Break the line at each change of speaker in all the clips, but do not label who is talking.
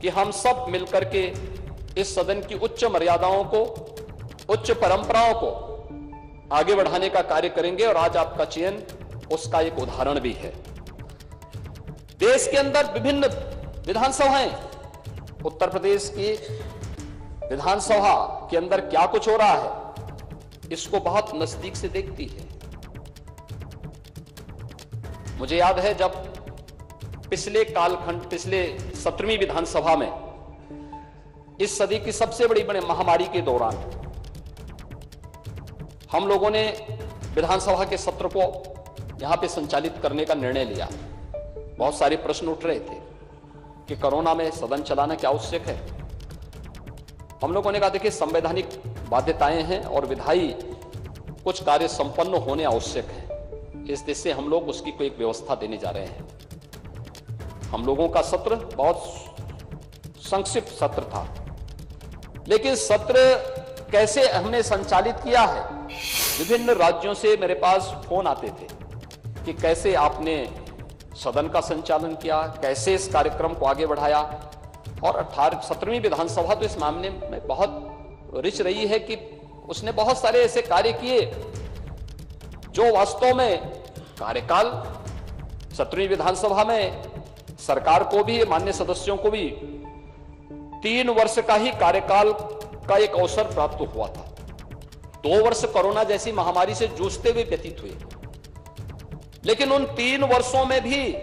कि हम सब मिलकर के इस सदन की उच्च मर्यादाओं को, उच्च परंपराओं को आगे बढ़ाने का कार्य करेंगे। और आज आपका चयन उसका एक उदाहरण भी है। देश के अंदर विभिन्न विधानसभाएं, उत्तर प्रदेश की विधानसभा के अंदर क्या कुछ हो रहा है इसको बहुत नजदीक से देखती है। मुझे याद है जब पिछले कालखंड, पिछले 17वीं विधानसभा में इस सदी की सबसे बड़ी महामारी के दौरान हम लोगों ने विधानसभा के सत्र को यहां पे संचालित करने का निर्णय लिया। बहुत सारे प्रश्न उठ रहे थे कि कोरोना में सदन चलाना क्या आवश्यक है। हम लोगों ने कहा देखिए संवैधानिक बाध्यताएं हैं और विधायी कुछ कार्य संपन्न होने आवश्यक है। इस देश से हम लोग उसकी कोई एक व्यवस्था देने जा रहे हैं। हम लोगों का सत्र बहुत संक्षिप्त सत्र था, लेकिन सत्र कैसे हमने संचालित किया है, विभिन्न राज्यों से मेरे पास फोन आते थे कि कैसे आपने सदन का संचालन किया, कैसे इस कार्यक्रम को आगे बढ़ाया। और 17वीं विधानसभा तो इस मामले में बहुत रिच रही है कि उसने बहुत सारे ऐसे कार्य किए जो वास्तव में कार्यकाल 17वीं विधानसभा में सरकार को भी, माननीय सदस्यों को भी 3 वर्ष का ही कार्यकाल का एक अवसर प्राप्त हुआ था। 2 वर्ष कोरोना जैसी महामारी से जूझते हुए व्यतीत हुए, लेकिन उन 3 वर्षों में भी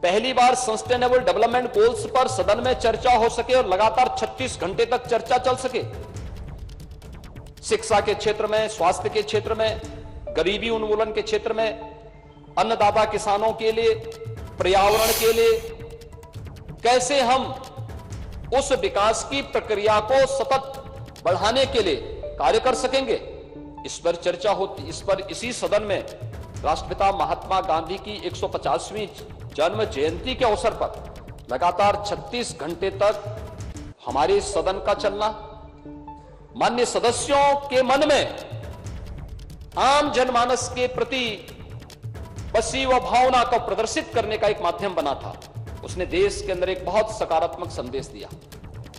पहली बार सस्टेनेबल डेवलपमेंट गोल्स पर सदन में चर्चा हो सके और लगातार 36 घंटे तक चर्चा चल सके। शिक्षा के क्षेत्र में, स्वास्थ्य के क्षेत्र में, गरीबी उन्मूलन के क्षेत्र में, अन्नदाता किसानों के लिए, पर्यावरण के लिए कैसे हम उस विकास की प्रक्रिया को सतत बढ़ाने के लिए कार्य कर सकेंगे, इस पर चर्चा होती। इस पर इसी सदन में राष्ट्रपिता महात्मा गांधी की 150वीं जन्म जयंती के अवसर पर लगातार 36 घंटे तक हमारे सदन का चलना माननीय सदस्यों के मन में आम जनमानस के प्रति बसी व भावना को प्रदर्शित करने का एक माध्यम बना था। उसने देश के अंदर एक बहुत सकारात्मक संदेश दिया।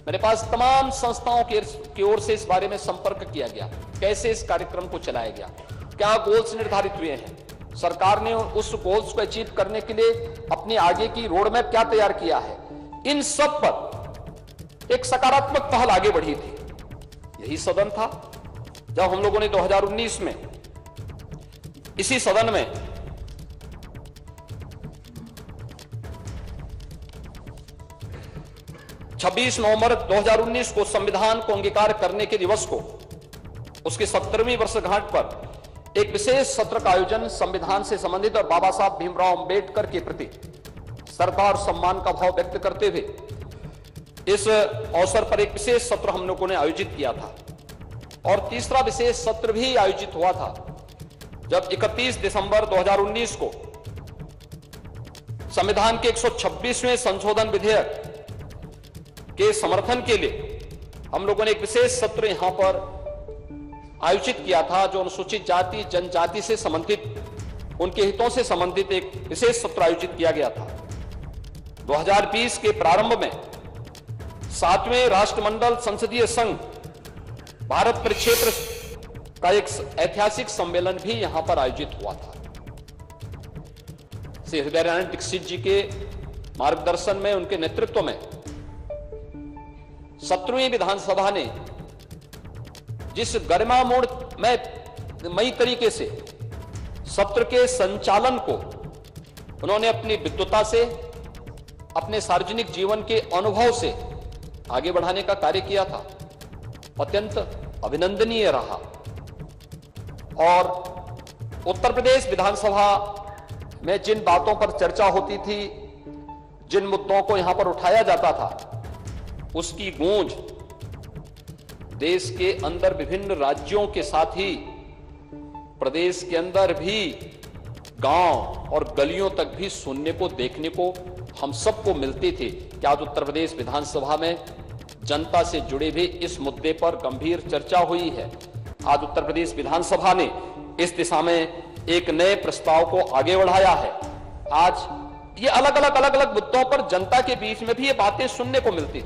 मेरे पास तमाम संस्थाओं की ओर से इस बारे में संपर्क किया गया, कैसे इस कार्यक्रम को चलाया गया, क्या गोल्स निर्धारित हुए हैं, सरकार ने उस गोल्स को अचीव करने के लिए अपनी आगे की रोड मैप क्या तैयार किया है। इन सब पर एक सकारात्मक पहल आगे बढ़ी थी। यही सदन था जब हम लोगों ने 2019 में इसी सदन में छब्बीस नवंबर 2019 को संविधान को अंगीकार करने के दिवस को, उसकी 17वीं वर्षगांठ पर एक विशेष सत्र का आयोजन संविधान से संबंधित और बाबा साहब भीमराव अंबेडकर के प्रति श्रद्धा और सम्मान का भाव व्यक्त करते हुए इस अवसर पर एक विशेष सत्र हम लोगों ने आयोजित किया था। और तीसरा विशेष सत्र भी आयोजित हुआ था जब 31 दिसंबर 2019 को संविधान के 126वें संशोधन विधेयक के समर्थन के लिए हम लोगों ने एक विशेष सत्र यहां पर आयोजित किया था, जो अनुसूचित जाति जनजाति से संबंधित, उनके हितों से संबंधित एक विशेष सत्र आयोजित किया गया था। 2020 के प्रारंभ में 7वें राष्ट्रमंडल संसदीय संघ भारत परिक्षेत्र का एक ऐतिहासिक सम्मेलन भी यहां पर आयोजित हुआ था। श्री हृदयानंद दीक्षित जी के मार्गदर्शन में, उनके नेतृत्व में 17वीं विधानसभा ने जिस गरिमामयी तरीके से सत्र के संचालन को उन्होंने अपनी विद्वता से, अपने सार्वजनिक जीवन के अनुभव से आगे बढ़ाने का कार्य किया था, अत्यंत अभिनंदनीय रहा। और उत्तर प्रदेश विधानसभा में जिन बातों पर चर्चा होती थी, जिन मुद्दों को यहां पर उठाया जाता था, उसकी गूंज देश के अंदर विभिन्न राज्यों के साथ ही प्रदेश के अंदर भी गांव और गलियों तक भी सुनने को, देखने को हम सबको मिलती थी कि आज उत्तर प्रदेश विधानसभा में जनता से जुड़े भी इस मुद्दे पर गंभीर चर्चा हुई है। आज उत्तर प्रदेश विधानसभा ने इस दिशा में एक नए प्रस्ताव को आगे बढ़ाया है। आज ये अलग अलग मुद्दों पर जनता के बीच में भी ये बातें सुनने को मिलती थी।